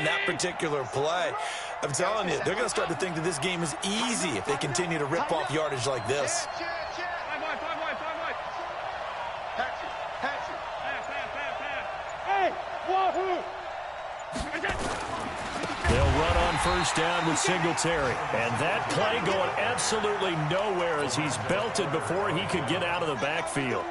on that particular play. I'm telling you, they're going to start to think that this game is easy if they continue to rip off yardage like this. They'll run on first down with Singletary. And that play going absolutely nowhere as he's belted before he could get out of the backfield.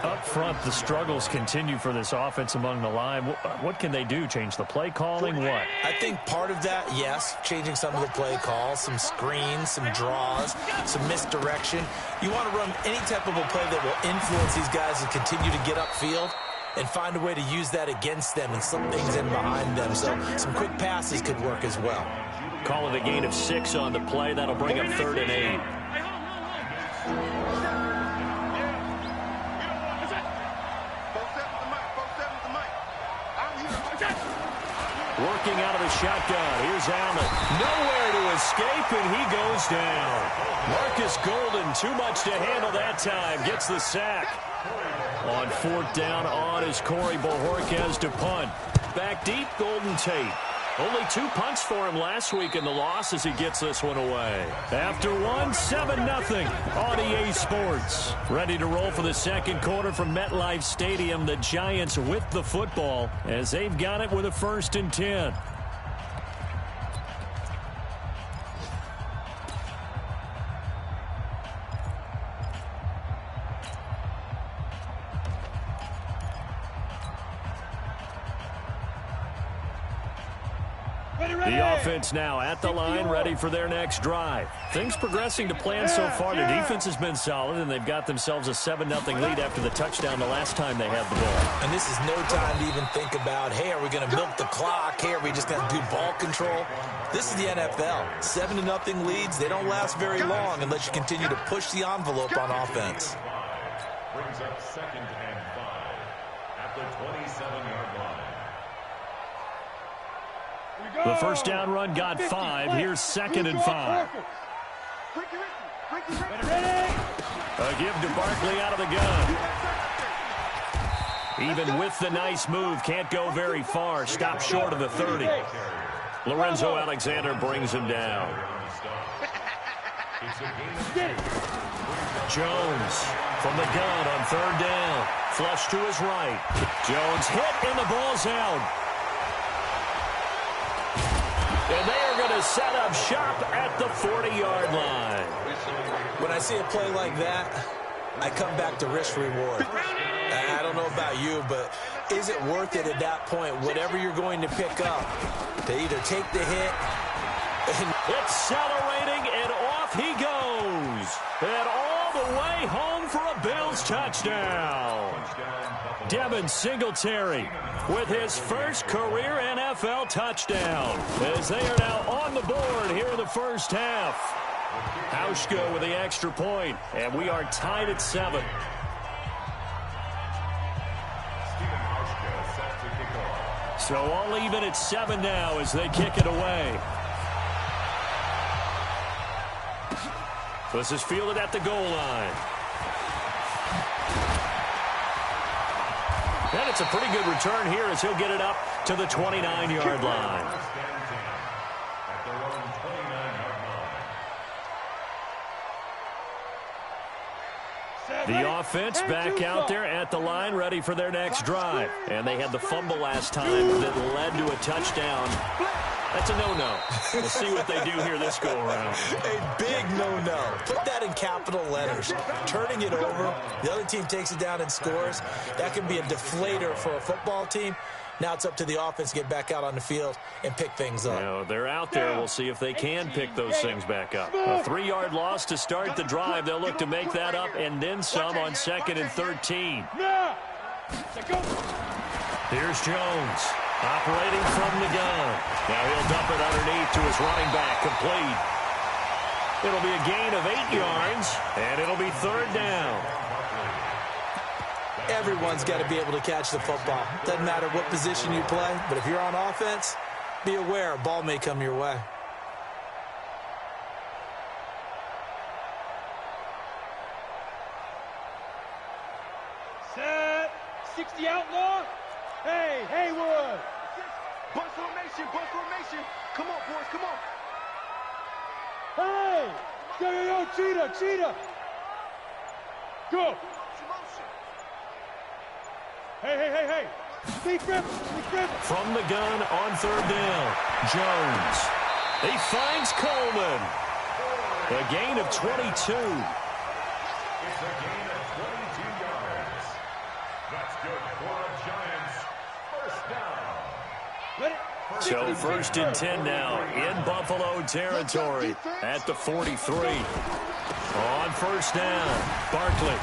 Up front, the struggles continue for this offense among the line. What can they do? Change the play calling? What? I think part of that, yes, changing some of the play calls, some screens, some draws, some misdirection. You want to run any type of a play that will influence these guys and continue to get upfield and find a way to use that against them and slip things in behind them. So some quick passes could work as well. Call it a gain of 6 on the play. That'll bring up 3rd and 8. Working out of the shotgun. Here's Allen. Nowhere to escape, and he goes down. Marcus Golden, too much to handle that time. Gets the sack. On 4th down on is Corey Bojorquez to punt. Back deep, Golden Tate. Only 2 punts for him last week in the loss as he gets this one away. After one, 7-0 on EA Sports. Ready to roll for the second quarter from MetLife Stadium. The Giants with the football as they've got it with a 1st and 10. The offense now at the line, ready for their next drive. Things progressing to plan so far. The defense has been solid, and they've got themselves a 7-0 lead after the touchdown the last time they had the ball. And this is no time to even think about, hey, are we going to milk the clock? Hey, are we just going to do ball control? This is the NFL. 7-0 leads, they don't last very long unless you continue to push the envelope on offense. Brings up 2nd and 5 at the 27-yard line. The first down run got 5. Here's 2nd and 5. A give to Barkley out of the gun. Even with the nice move, can't go very far. Stop short of the 30. Lorenzo Alexander brings him down. Jones from the gun on 3rd down. Flush to his right. Jones hit and the ball's out. And they are going to set up shop at the 40-yard line. When I see a play like that, I come back to risk reward. I don't know about you, but is it worth it at that point, whatever you're going to pick up, to either take the hit and accelerating, and off he goes. And all the way home for a Bills touchdown. Devin Singletary with his first career NFL touchdown as they are now on the board here in the first half. Hauschka with the extra point, and we are tied at 7. So all even at 7 now as they kick it away. This is fielded at the goal line. And it's a pretty good return here as he'll get it up to the 29-yard line. The offense back out there at the line, ready for their next drive. And they had the fumble last time that led to a touchdown. That's a no-no. We'll see what they do here this go-around. A big no-no. Put that in capital letters. Turning it over, the other team takes it down and scores. That can be a deflator for a football team. Now it's up to the offense to get back out on the field and pick things up. Now, they're out there. We'll see if they can pick those things back up. A 3-yard loss to start the drive. They'll look to make that up and then some on 2nd and 13. Here's Jones operating from the gun. Now he'll dump it underneath to his running back, complete. It'll be a gain of 8 yards, and it'll be 3rd down. Everyone's got to be able to catch the football. Doesn't matter what position you play, but if you're on offense, be aware a ball may come your way. Set. 60 outlaw. Hey, Haywood. Bus formation, bus formation. Come on, boys, come on. Hey! Yo, cheetah! Go! Hey! Sneak grip! From the gun on third down, Jones. He finds Coleman. A gain of 22. It's a gain of 22 yards. That's good for the Giants. First down. So first and 10 now in Buffalo territory at the 43. On first down, Barkley.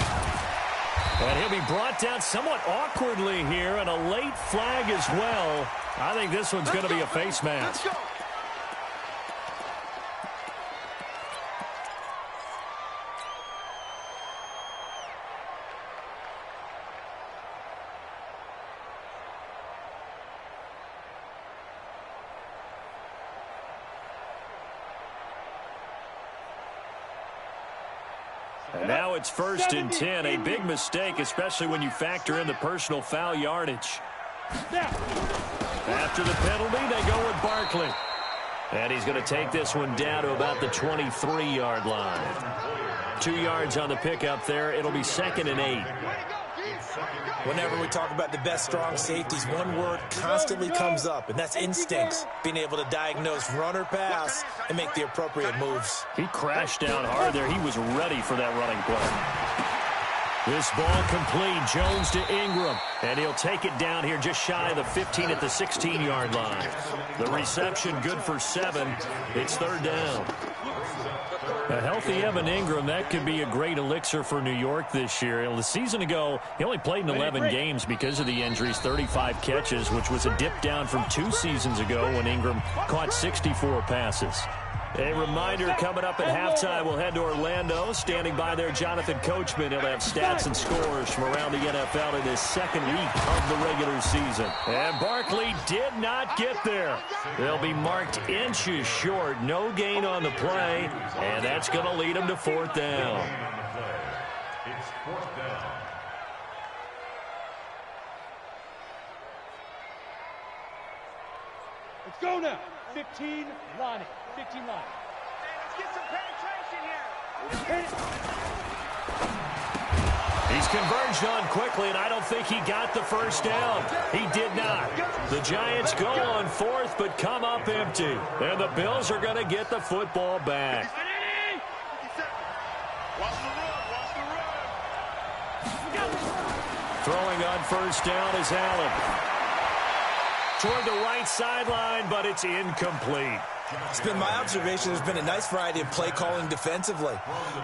And he'll be brought down somewhat awkwardly here, and a late flag as well. I think this one's going to be a face mask. Let's go. And now it's first and 10, a big mistake, especially when you factor in the personal foul yardage. After the penalty, they go with Barkley. And he's going to take this one down to about the 23-yard line. 2 yards on the pickup there. It'll be second and 8. Whenever we talk about the best strong safeties, one word constantly comes up, and that's instincts. Being able to diagnose run or pass and make the appropriate moves. He crashed down hard there. He was ready for that running play. This ball complete. Jones to Ingram. And he'll take it down here just shy of the 15 at the 16-yard line. The reception good for 7. It's third down. A healthy Evan Ingram, that could be a great elixir for New York this year. The season ago, he only played in 11 games because of the injuries, 35 catches, which was a dip down from 2 seasons ago when Ingram caught 64 passes. A reminder coming up at halftime, we'll head to Orlando. Standing by there, Jonathan Coachman. He'll have stats and scores from around the NFL in his second week of the regular season. And Barkley did not get there. They'll be marked inches short. No gain on the play, and that's going to lead him to fourth down. It's fourth down. Let's go now. 15, Lonnie. 15 line. Let's get some penetration here. He's converged on quickly, and I don't think he got the first down. He did not. The Giants go on fourth, but come up empty. And the Bills are going to get the football back. Watch the run. Throwing on first down is Allen. Toward the right sideline, but it's incomplete. It's been my observation there's been a nice variety of play calling defensively.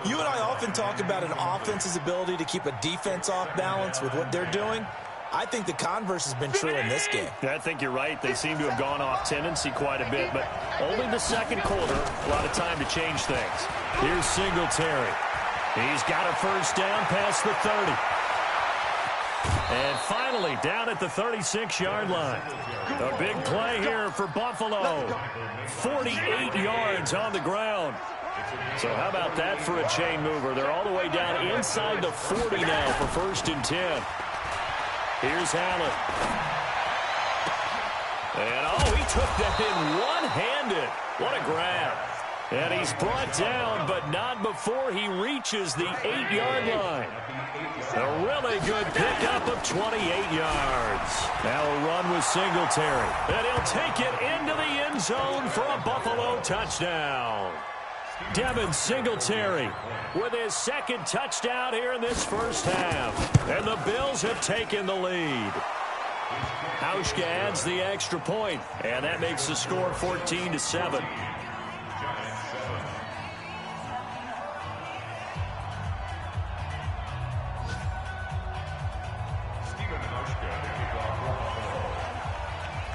You and I often talk about an offense's ability to keep a defense off balance with what they're doing. I think the converse has been true in this game. I think you're right. They seem to have gone off tendency quite a bit, but only the second quarter, a lot of time to change things. Here's Singletary. He's got a first down past the 30. And finally, down at the 36-yard line. A big play here for Buffalo. 48 yards on the ground. So how about that for a chain mover? They're all the way down inside the 40 now for first and 10. Here's Allen. And, he took that in one-handed. What a grab. And he's brought down, but not before he reaches the 8-yard line. A really good pickup of 28 yards. Now a run with Singletary. And he'll take it into the end zone for a Buffalo touchdown. Devin Singletary with his second touchdown here in this first half. And the Bills have taken the lead. Hauschka adds the extra point, and that makes the score 14-7.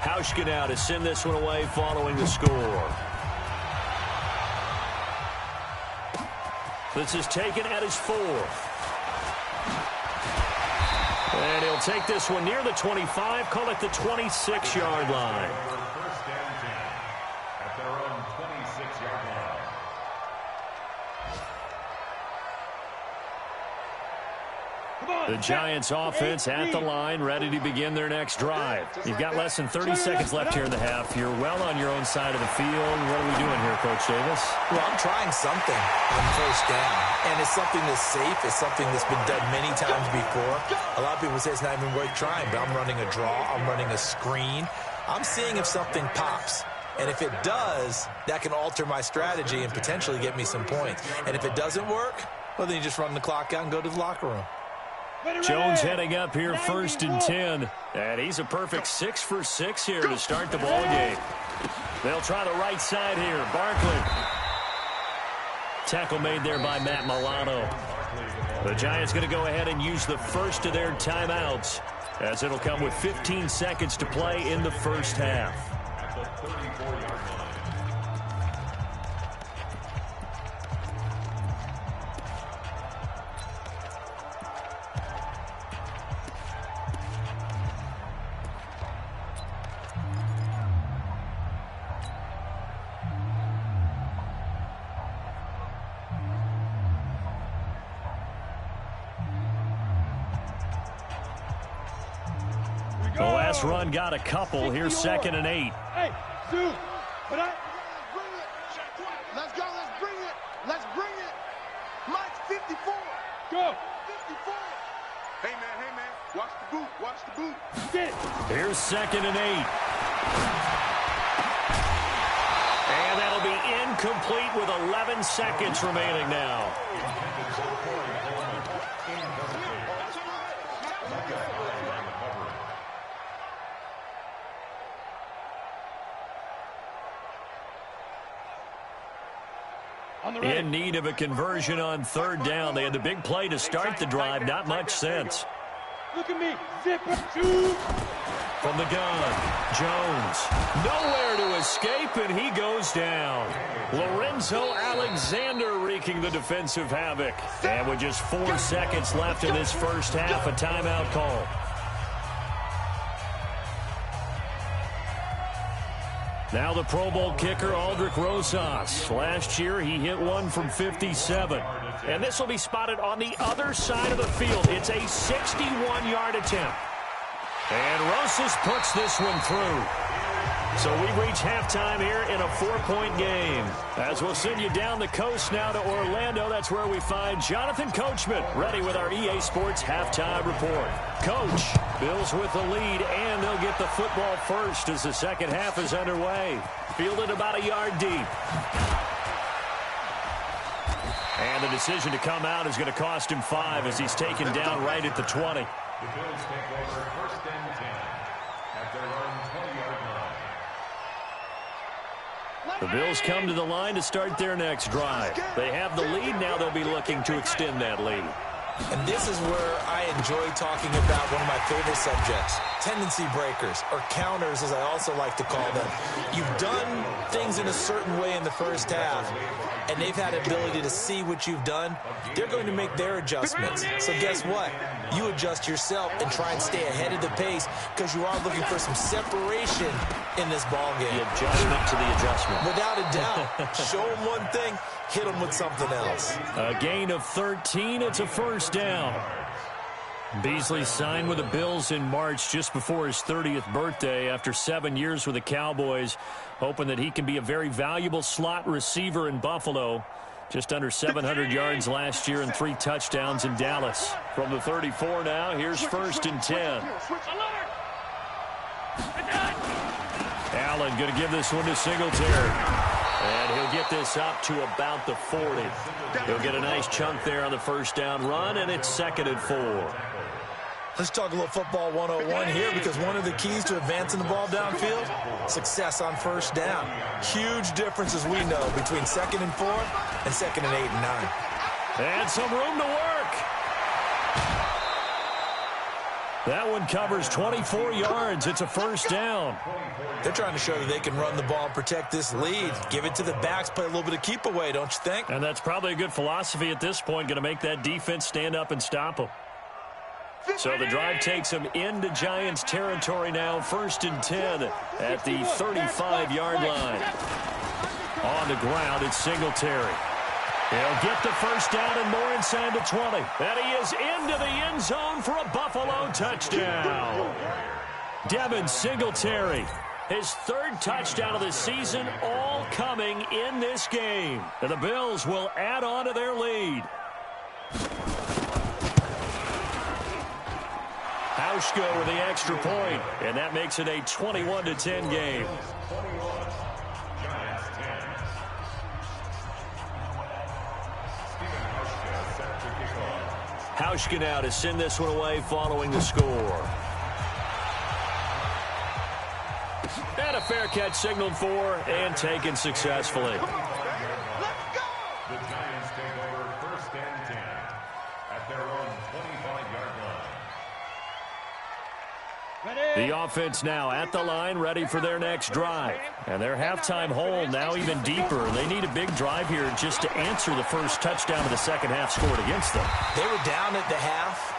Hauschka now to send this one away following the score. This is taken at his 4th. And he'll take this one near the 25, call it the 26-yard line. First and 10 at their own 26-yard line. The Giants offense at the line, ready to begin their next drive. You've got less than 30 seconds left here in the half. You're well on your own side of the field. What are we doing here, Coach Davis? Well, I'm trying something on first down, and it's something that's safe. It's something that's been done many times before. A lot of people say it's not even worth trying, but I'm running a draw. I'm running a screen. I'm seeing if something pops. And if it does, that can alter my strategy and potentially get me some points. And if it doesn't work, well, then you just run the clock out and go to the locker room. Jones heading up here, 1st and 10. And he's a perfect 6 for 6 here to start the ball game. They'll try the right side here. Barkley. Tackle made there by Matt Milano. The Giants going to go ahead and use the first of their timeouts, as it'll come with 15 seconds to play in the first half. At the 34-yard line. The last run got a couple. Here's 2nd and 8. Hey, dude, but Let's go. Let's bring it. Let's bring it. Mike 54. go. 54. Hey, man. Watch the boot. Watch the boot. Get it. Here's 2nd and 8. And that'll be incomplete with 11 seconds remaining now. In need of a conversion on 3rd down. They had the big play to start the drive. Not much sense. Look at me. Zipper. Shoot. From the gun, Jones. Nowhere to escape, and he goes down. Lorenzo Alexander wreaking the defensive havoc. And with just 4 seconds left in this first half, a timeout call. Now the Pro Bowl kicker, Aldrick Rosas. Last year, he hit one from 57. And this will be spotted on the other side of the field. It's a 61-yard attempt. And Rosas puts this one through. So we've reached halftime here in a 4-point game. As we'll send you down the coast now to Orlando, that's where we find Jonathan Coachman, ready with our EA Sports halftime report. Coach, Bills with the lead, and they'll get the football first as the second half is underway. Fielded about a yard deep. And the decision to come out is going to cost him 5 as he's taken down right at the 20. The Bills take over 1st and 10 at their own 20-yard line. The Bills come to the line to start their next drive. They have the lead. Now they'll be looking to extend that lead. And this is where I enjoy talking about one of my favorite subjects, tendency breakers, or counters as I also like to call them. You've done things in a certain way in the first half, and they've had ability to see what you've done. They're going to make their adjustments. So guess what? You adjust yourself and try and stay ahead of the pace because you are looking for some separation in this ball game. The adjustment to the adjustment. Without a doubt. Show them one thing, hit them with something else. A gain of 13. It's a first down. Beasley signed with the Bills in March just before his 30th birthday after 7 years with the Cowboys, hoping that he can be a very valuable slot receiver in Buffalo. Just under 700 yards last year and 3 touchdowns in Dallas. From the 34 now, here's 1st and 10. Allen going to give this one to Singletary. And he'll get this up to about the 40. He'll get a nice chunk there on the first down run, and it's 2nd and 4. Let's talk a little football 101 here because one of the keys to advancing the ball downfield, success on first down. Huge difference, as we know, between 2nd and 4 and 2nd and 8 and 9. And some room to work. That one covers 24 yards. It's a first down. They're trying to show that they can run the ball and protect this lead. Give it to the backs, play a little bit of keep away, don't you think? And that's probably a good philosophy at this point, going to make that defense stand up and stop them. So the drive takes them into Giants territory now, 1st and 10 at the 35-yard line. On the ground, it's Singletary. He'll get the first down and more inside the 20. And he is into the end zone for a Buffalo touchdown. Devin Singletary, his third touchdown of the season, all coming in this game. And the Bills will add on to their lead. Hauschka with the extra point, and that makes it a 21-10 game. Hauschka now to send this one away following the score. And a fair catch signaled for and taken successfully. The Giants take over first and 10 at their own 25-yard line. The offense now at the line, ready for their next drive. And their halftime hole now even deeper. They need a big drive here just to answer the first touchdown of the second half scored against them. They were down at the half.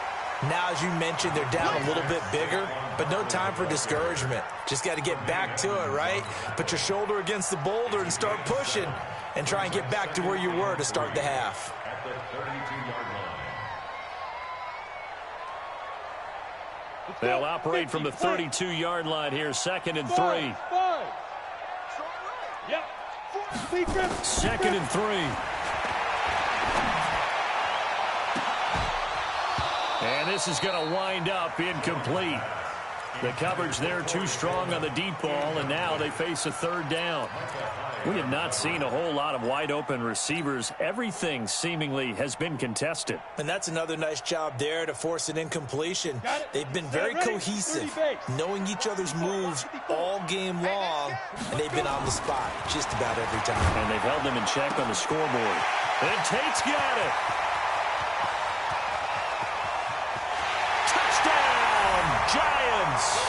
Now, as you mentioned, they're down a little bit bigger, but no time for discouragement. Just got to get back to it, right? Put your shoulder against the boulder and start pushing and try and get back to where you were to start the half. At the 32-yard line. They'll operate from the 32-yard line here, 2nd and 3. Yep. 2nd and 3. And this is going to wind up incomplete. The coverage there too strong on the deep ball, and now they face a third down. We have not seen a whole lot of wide-open receivers. Everything seemingly has been contested. And that's another nice job there to force an incompletion. They've been very cohesive, knowing each other's moves all game long, and they've been on the spot just about every time. And they've held them in check on the scoreboard. And Tate's got it. Giants.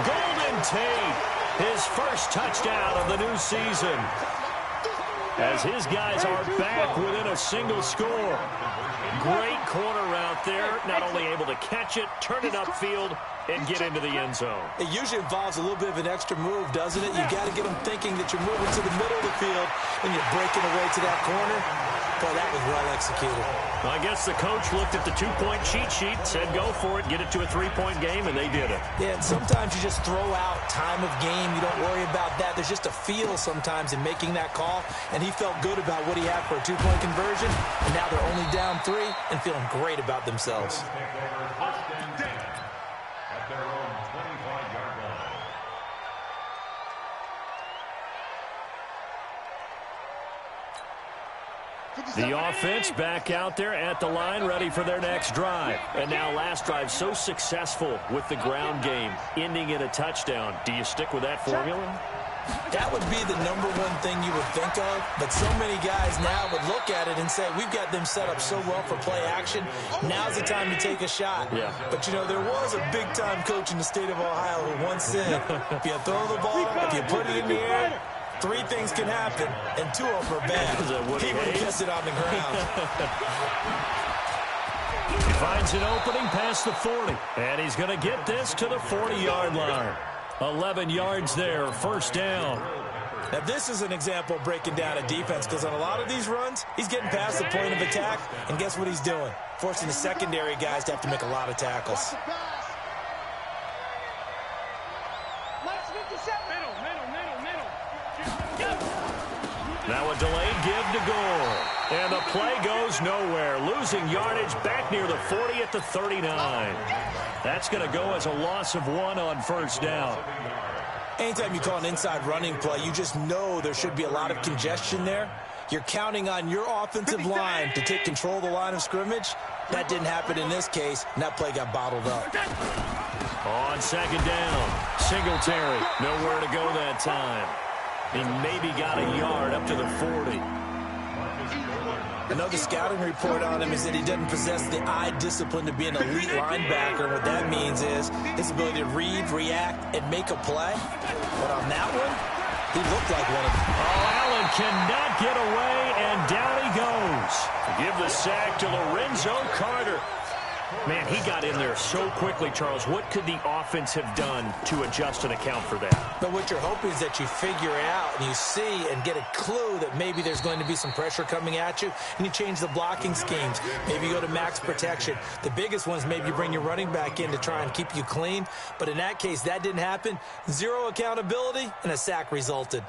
Golden Tate, his first touchdown of the new season. As his guys are back within a single score. Great corner route there. Not only able to catch it, turn it upfield, and get into the end zone. It usually involves a little bit of an extra move, doesn't it? You've got to get them thinking that you're moving to the middle of the field and you're breaking away to that corner. Boy, that was well executed. Well, I guess the coach looked at the two-point cheat sheet, said go for it, get it to a three-point game, and they did it. Yeah, and sometimes you just throw out time of game. You don't worry about that. There's just a feel sometimes in making that call, and he felt good about what he had for a two-point conversion, and now they're only down 3 and feeling great about themselves. At their own 25-yard line. The offense back out there at the line, ready for their next drive. And now last drive so successful with the ground game, ending in a touchdown. Do you stick with that formula? That would be the number one thing you would think of, but so many guys now would look at it and say, we've got them set up so well for play action. Now's the time to take a shot. Yeah. But, you know, there was a big-time coach in the state of Ohio who once said, if you throw the ball, if you put it in the air, 3 things can happen, and 2 of them are bad. He would have kept it on the ground. He finds an opening past the 40, and he's going to get this to the 40-yard line. 11 yards there, first down. Now, this is an example of breaking down a defense, because on a lot of these runs, he's getting past the point of attack, and guess what he's doing? Forcing the secondary guys to have to make a lot of tackles. Now a delayed give to Gore. And the play goes nowhere. Losing yardage back near the 40 at the 39. That's going to go as a loss of 1 on first down. Anytime you call an inside running play, you just know there should be a lot of congestion there. You're counting on your offensive line to take control of the line of scrimmage. That didn't happen in this case, and that play got bottled up. On second down, Singletary. Nowhere to go that time. He maybe got a yard up to the 40. Another scouting report on him is that he doesn't possess the eye discipline to be an elite linebacker. What that means is his ability to read, react, and make a play. But on that one, he looked like one of them. Oh, Allen cannot get away, and down he goes. Give the sack to Lorenzo Carter. Man, he got in there so quickly, Charles. What could the offense have done to adjust and account for that? But what you're hoping is that you figure out and you see and get a clue that maybe there's going to be some pressure coming at you, and you change the blocking schemes. Maybe you go to max protection. The biggest ones, maybe you bring your running back in to try and keep you clean. But in that case, that didn't happen. Zero accountability, and a sack resulted.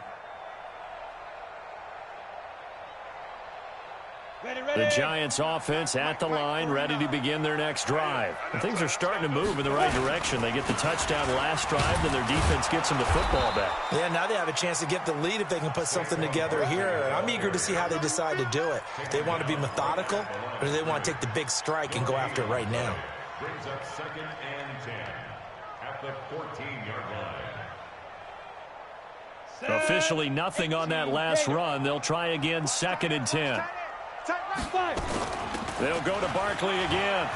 The Giants offense at the line, ready to begin their next drive. And things are starting to move in the right direction. They get the touchdown last drive, then their defense gets them the football back. Yeah, now they have a chance to get the lead if they can put something together here. And I'm eager to see how they decide to do it. They want to be methodical, or do they want to take the big strike and go after it right now? Brings up 2nd and 10 at the 14-yard line. Officially nothing on that last run. They'll try again, 2nd and 10. They'll go to Barkley again.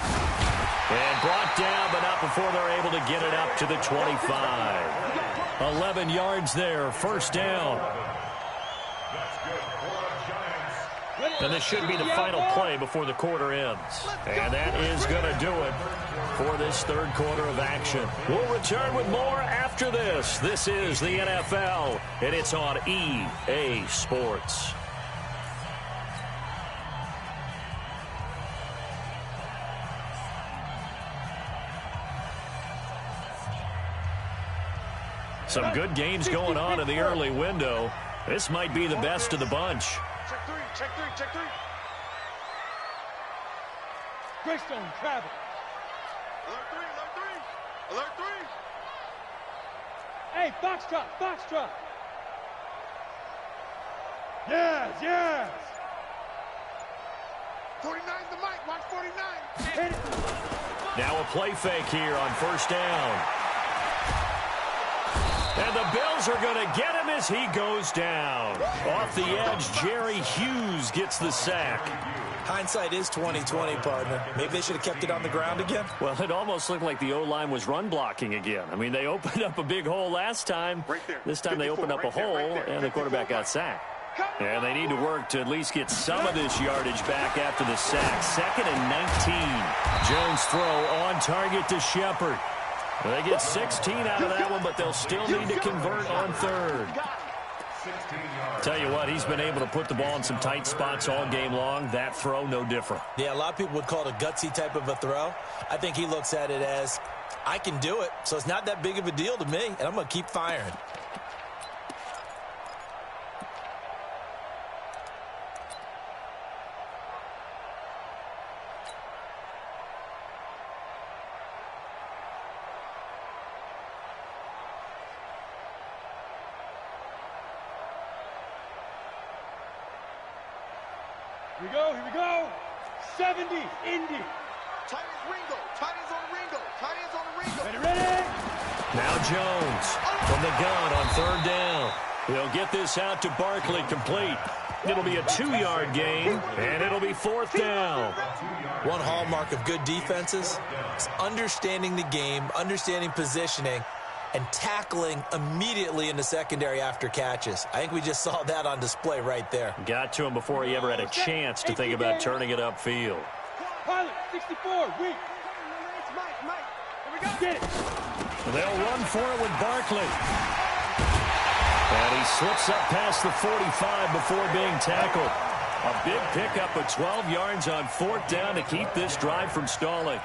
And brought down, but not before they're able to get it up to the 25. 11 yards there, first down. And this should be the final play before the quarter ends. And that is going to do it for this third quarter of action. We'll return with more after this. This is the NFL, and it's on EA Sports. Some good games going on in the early window. This might be the best of the bunch. Check three, check three, check three. Greystone travel. Alert three, alert three. Alert three. Hey, Foxtrot, Foxtrot. Yes, yes. 49's the mic, watch 49. Hit it. Now a play fake here on first down. And the Bills are going to get him as he goes down. Off the edge, Jerry Hughes gets the sack. Hindsight is 20/20, partner. Maybe they should have kept it on the ground again. Well, it almost looked like the O-line was run blocking again. I mean, they opened up a big hole last time. Right there. This time they opened up a hole, and the quarterback got sacked. And they need to work to at least get some of this yardage back after the sack. 2nd and 19. Jones throw on target to Shepard. They get 16 out of that one, but they'll still need to convert on third. Tell you what, he's been able to put the ball in some tight spots all game long. That throw, no different. Yeah, a lot of people would call it a gutsy type of a throw. I think he looks at it as, I can do it, so it's not that big of a deal to me, and I'm going to keep firing. Here we go. 70, Indy. Tight ends Ringo, tight ends on Ringo, tight ends on the Ringo. Ready? Now Jones from the gun on third down. They'll get this out to Barkley complete. It'll be a 2-yard gain, and it'll be 4th down. One hallmark of good defenses is understanding the game, understanding positioning, and tackling immediately in the secondary after catches. I think we just saw that on display right there. Got to him before he ever had a chance to think about turning it upfield. Pilot, 64, weak. It's Mike. Here we go. Get it. They'll run for it with Barkley. And he slips up past the 45 before being tackled. A big pickup of 12 yards on 4th down to keep this drive from stalling.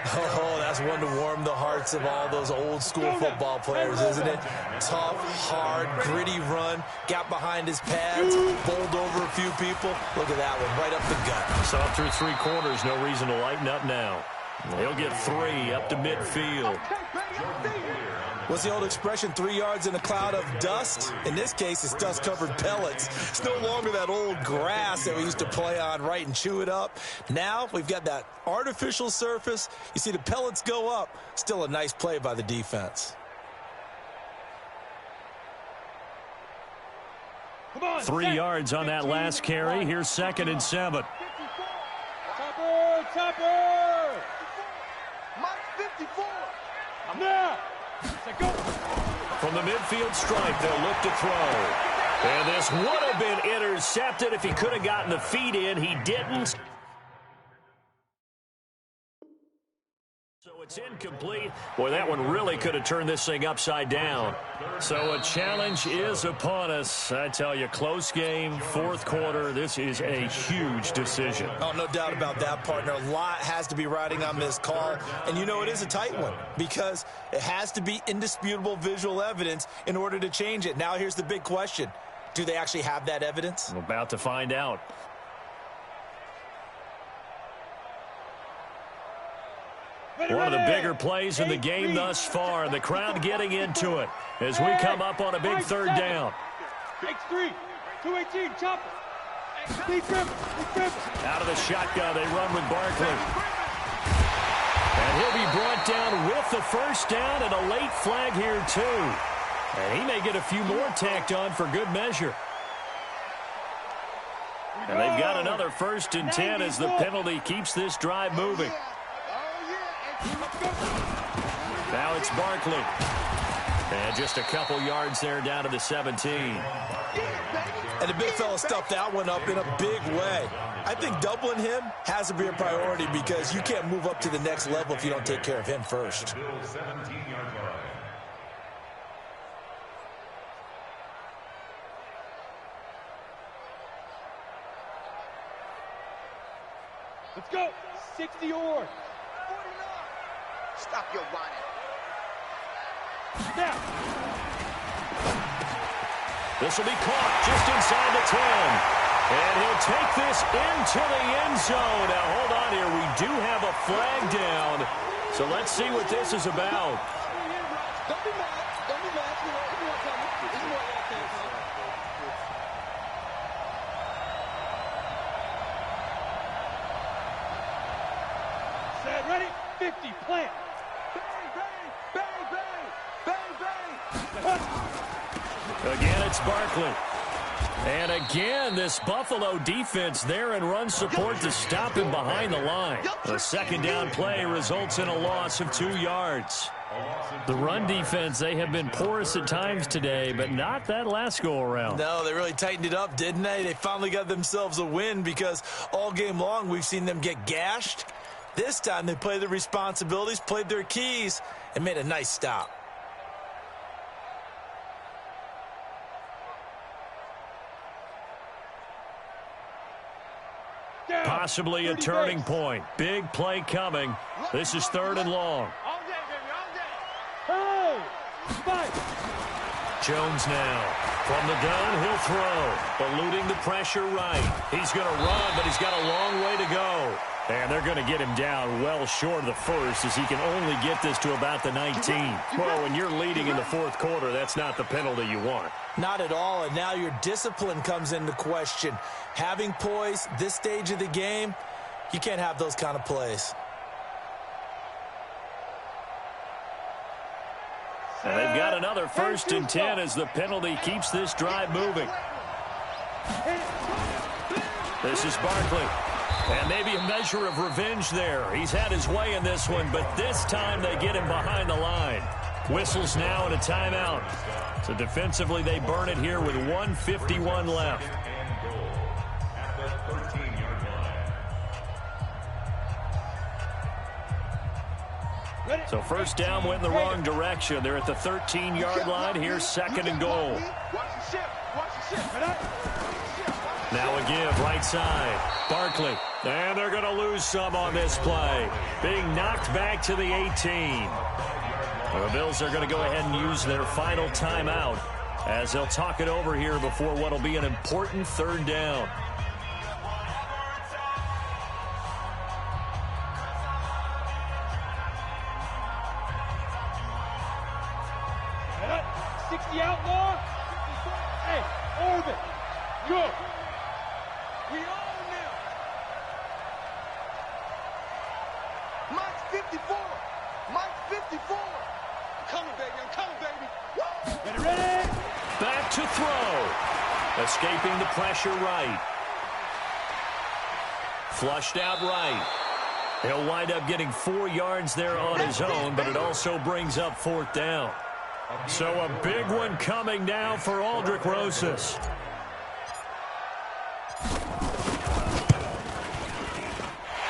Oh, that's one to warm the hearts of all those old-school football players, isn't it? Tough, hard, gritty run, got behind his pads, bowled over a few people. Look at that one, right up the gut. So through 3 quarters, no reason to lighten up now. They'll get 3 up to midfield. What's the old expression, 3 yards in a cloud of dust? In this case, it's dust-covered pellets. It's no longer that old grass that we used to play on, right, and chew it up. Now we've got that artificial surface. You see the pellets go up. Still a nice play by the defense. Come on. 3 yards on that last carry. Here's 2nd and 7. Topper. Mike 54. Now. Go. From the midfield stripe, they'll look to throw. And this would have been intercepted if he could have gotten the feet in. He didn't. It's incomplete. Boy, that one really could have turned this thing upside down. So a challenge is upon us. I tell you, close game, fourth quarter. This is a huge decision. Oh, no doubt about that, partner. A lot has to be riding on this call. And you know it is a tight one because it has to be indisputable visual evidence in order to change it. Now here's the big question. Do they actually have that evidence? I'm about to find out. One of the bigger plays in the game thus far, and the crowd getting into it as we come up on a big third down. X3, 218, chop it. Big grip. Out of the shotgun, they run with Barkley. And he'll be brought down with the first down and a late flag here too. And he may get a few more tacked on for good measure. And they've got another 1st and 10 as the penalty keeps this drive moving. Now it's Barkley. And just a couple yards there down to the 17. And the big fella stuffed that one up in a big way. I think doubling him has to be a priority because you can't move up to the next level if you don't take care of him first. Let's go. 60 or. Stop your whining. Snap. This will be caught just inside the 10. And he'll take this into the end zone. Now, hold on here. We do have a flag down. So let's see what this is about. Don't be mad. Don't be mad. This is what y'all think. Set, ready, 50, plant. Again, it's Barkley. And again, this Buffalo defense there in run support to stop him behind the line. A second down play results in a loss of 2 yards. The run defense, they have been porous at times today, but not that last go-around. No, they really tightened it up, didn't they? They finally got themselves a win because all game long we've seen them get gashed. This time they played their responsibilities, played their keys, and made a nice stop. Possibly a turning point. Big play coming. This is 3rd and long. All day, baby, all day. Hey, spike. Jones now. From the gun, he'll throw. Eluding the pressure right. He's going to run, but he's got a long way to go. And they're going to get him down well short of the first as he can only get this to about the 19. Well, when you're leading in the fourth quarter, that's not the penalty you want. Not at all, and now your discipline comes into question. Having poise this stage of the game, you can't have those kind of plays. And they've got another 1st and 10 as the penalty keeps this drive moving. This is Barkley. And maybe a measure of revenge there. He's had his way in this one, but this time they get him behind the line. Whistles now and a timeout. So defensively they burn it here with 1:51 left. So first down went in the wrong direction. They're at the 13-yard line. Here's 2nd and goal. Now a give right side. Barkley. And they're going to lose some on this play. Being knocked back to the 18. The Bills are going to go ahead and use their final timeout as they'll talk it over here before what will be an important 3rd down. The outlaw. Hey, Orbit, go. We on now. Mike's 54. Mike's 54. I'm coming, baby. I'm coming, baby. Woo! Ready? Back to throw. Escaping the pressure right. Flushed out right. He'll wind up getting 4 yards there on his own, but it also brings up 4th down. So a big one coming now for Aldrick Rosas.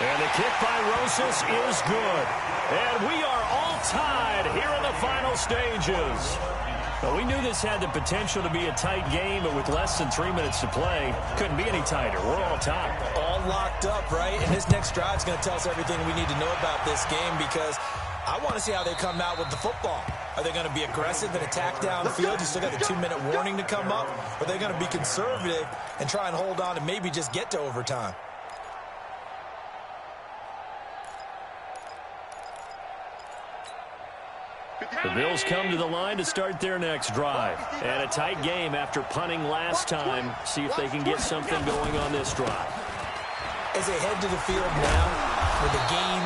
And the kick by Rosas is good. And we are all tied here in the final stages. Well, we knew this had the potential to be a tight game, but with less than 3 minutes to play, couldn't be any tighter. We're all tied. All locked up, right? And this next drive is going to tell us everything we need to know about this game, because I want to see how they come out with the football. Are they going to be aggressive and attack downfield? You still got the 2-minute warning to come up. Or are they going to be conservative and try and hold on and maybe just get to overtime? The Bills come to the line to start their next drive. And a tight game after punting last time. See if they can get something going on this drive. As they head to the field now, with the game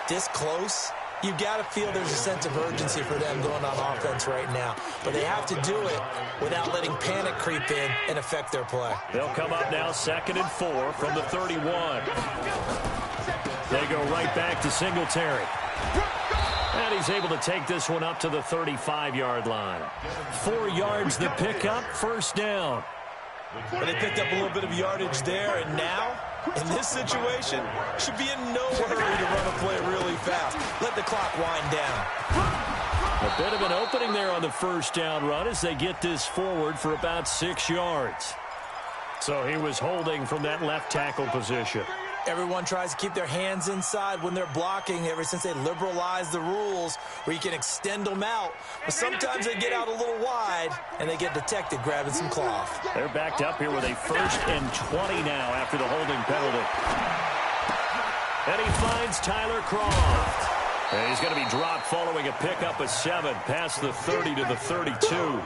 this close, you've got to feel there's a sense of urgency for them going on offense right now. But they have to do it without letting panic creep in and affect their play. They'll come up now 2nd and 4 from the 31. They go right back to Singletary. And he's able to take this one up to the 35-yard line. 4 yards the pickup, first down. But they picked up a little bit of yardage there, and now, in this situation, should be in no hurry to run a play really fast. Let the clock wind down. A bit of an opening there on the first down run as they get this forward for about 6 yards. So he was holding from that left tackle position. Everyone tries to keep their hands inside when they're blocking ever since they liberalized the rules where you can extend them out. But sometimes they get out a little wide and they get detected grabbing some cloth. They're backed up here with a 1st and 20 now after the holding penalty. And he finds Tyler Kroft. And he's going to be dropped following a pickup of 7 past the 30 to the 32.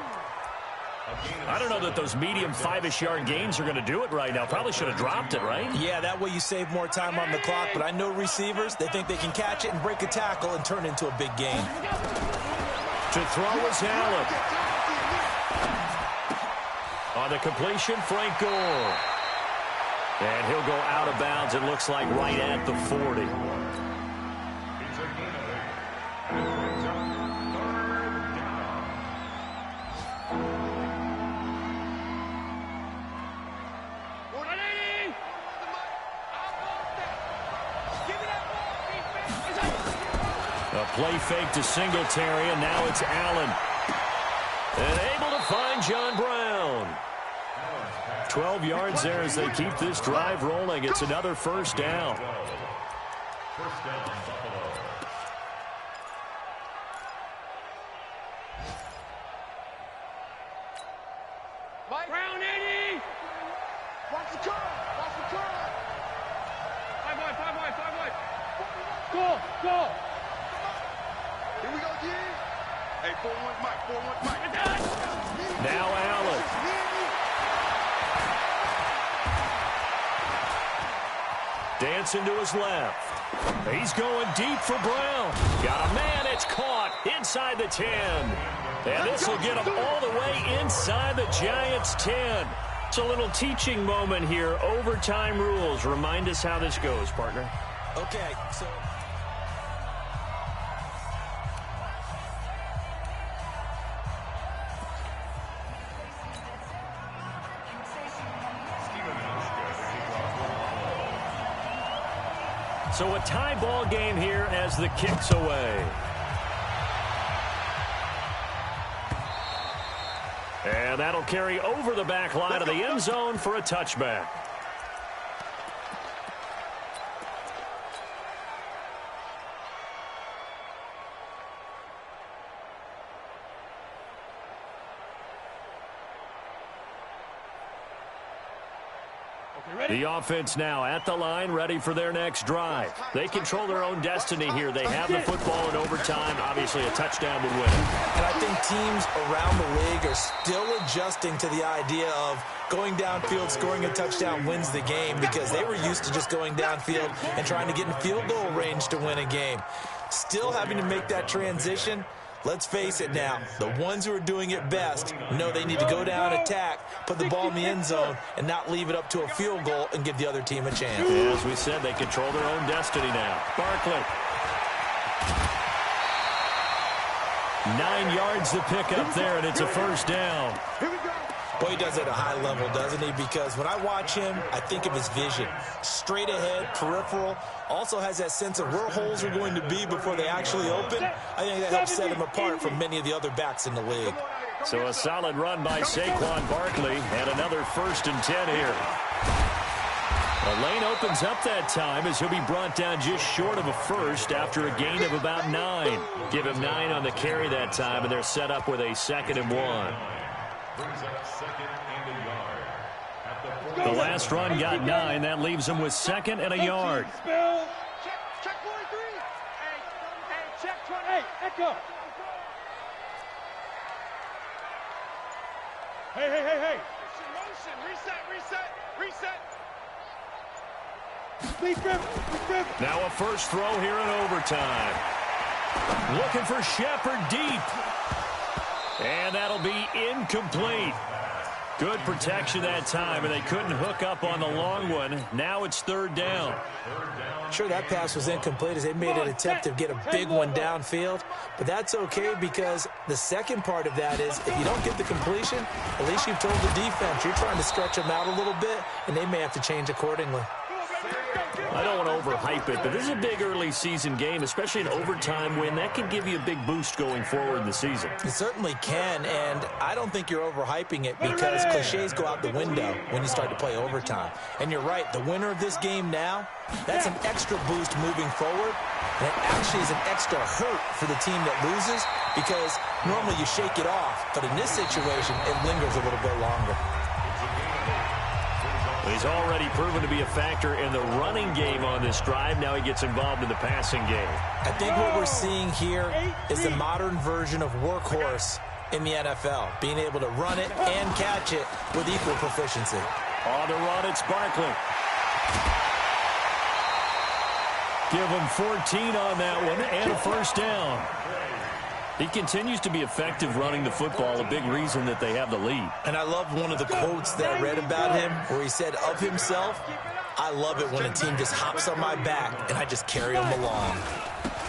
I don't know that those medium 5-ish yard gains are going to do it right now. Probably should have dropped it, right? Yeah, that way you save more time on the clock. But I know receivers, they think they can catch it and break a tackle and turn it into a big gain. To throw is Allen. On the completion, Frank Gore. And he'll go out of bounds, it looks like, right at the 40. A play fake to Singletary, and now it's Allen. And able to find John Brown. 12 yards there as they keep this drive rolling. It's another first down. First down, Buffalo. Brown 80. Watch the curve. Watch the curve. 5 wide. Go. Here we go, G. Hey, 4-1 Mike. Now Allen. Dancing to his left. He's going deep for Brown. Got a man. It's caught inside the 10. And this will get him all the way inside the Giants' 10. It's a little teaching moment here. Overtime rules. Remind us how this goes, partner. Okay, so... So a tie ball game here as the kick's away. And that'll carry over the back line of the end zone for a touchback. The offense now at the line, ready for their next drive. They control their own destiny here. They have the football in overtime. Obviously, a touchdown would win it. And I think teams around the league are still adjusting to the idea of going downfield, scoring a touchdown wins the game, because they were used to just going downfield and trying to get in field goal range to win a game. Still having to make that transition. Let's face it now, the ones who are doing it best know they need to go down, attack, put the ball in the end zone, and not leave it up to a field goal and give the other team a chance. Yeah, as we said, they control their own destiny now. Barkley. 9 yards to pick up there, and it's a first down. Boy, he does it at a high level, doesn't he? Because when I watch him, I think of his vision. Straight ahead, peripheral. Also has that sense of where holes are going to be before they actually open. I think that helps set him apart from many of the other backs in the league. So a solid run by Saquon Barkley and another 1st and 10 here. The lane opens up that time as he'll be brought down just short of a first after a gain of about 9. Give him 9 on the carry that time, and they're set up with a 2nd and 1. The last run got 9. That leaves him with 2nd and a yard. Check 43. Hey, check 28. Echo. Hey. Motion. Reset. Now a first throw here in overtime. Looking for Shepard deep. And that'll be incomplete. Good protection that time, and they couldn't hook up on the long one. Now it's 3rd down. Sure, that pass was incomplete as they made an attempt to get a big one downfield, but that's okay because the second part of that is if you don't get the completion, at least you've told the defense you're trying to stretch them out a little bit, and they may have to change accordingly. I don't want to overhype it, but this is a big early season game, especially an overtime win. That can give you a big boost going forward in the season. It certainly can, and I don't think you're overhyping it because cliches go out the window when you start to play overtime. And you're right, the winner of this game now, that's an extra boost moving forward, and it actually is an extra hurt for the team that loses because normally you shake it off, but in this situation, it lingers a little bit longer. He's already proven to be a factor in the running game on this drive. Now he gets involved in the passing game. I think what we're seeing here is the modern version of workhorse in the NFL, being able to run it and catch it with equal proficiency. On the run, it's Barkley. Give him 14 on that one and a 1st down. He continues to be effective running the football, a big reason that they have the lead. And I love one of the quotes that I read about him where he said of himself, I love it when a team just hops on my back and I just carry them along.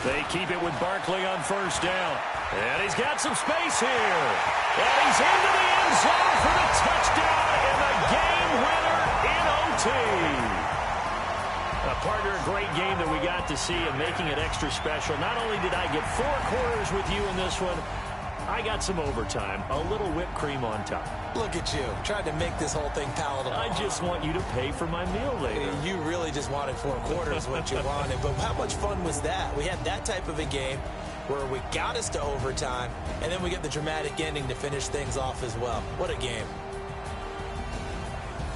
They keep it with Barkley on 1st down. And he's got some space here. And he's into the end zone for the touchdown and the game winner in OT. Partner, a great game that we got to see and making it extra special. Not only did I get 4 quarters with you in this one, I got some overtime, a little whipped cream on top. Look at you, trying to make this whole thing palatable. I just want you to pay for my meal later. You really just wanted 4 quarters what you wanted, but how much fun was that? We had that type of a game where we got us to overtime, and then we get the dramatic ending to finish things off as well. What a game.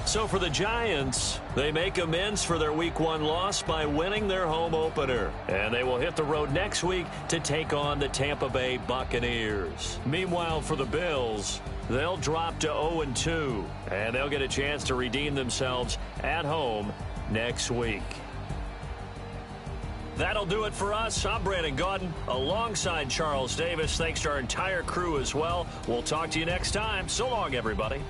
So for the Giants, they make amends for their Week 1 loss by winning their home opener. And they will hit the road next week to take on the Tampa Bay Buccaneers. Meanwhile, for the Bills, they'll drop to 0-2. And they'll get a chance to redeem themselves at home next week. That'll do it for us. I'm Brandon Gaudin alongside Charles Davis. Thanks to our entire crew as well. We'll talk to you next time. So long, everybody.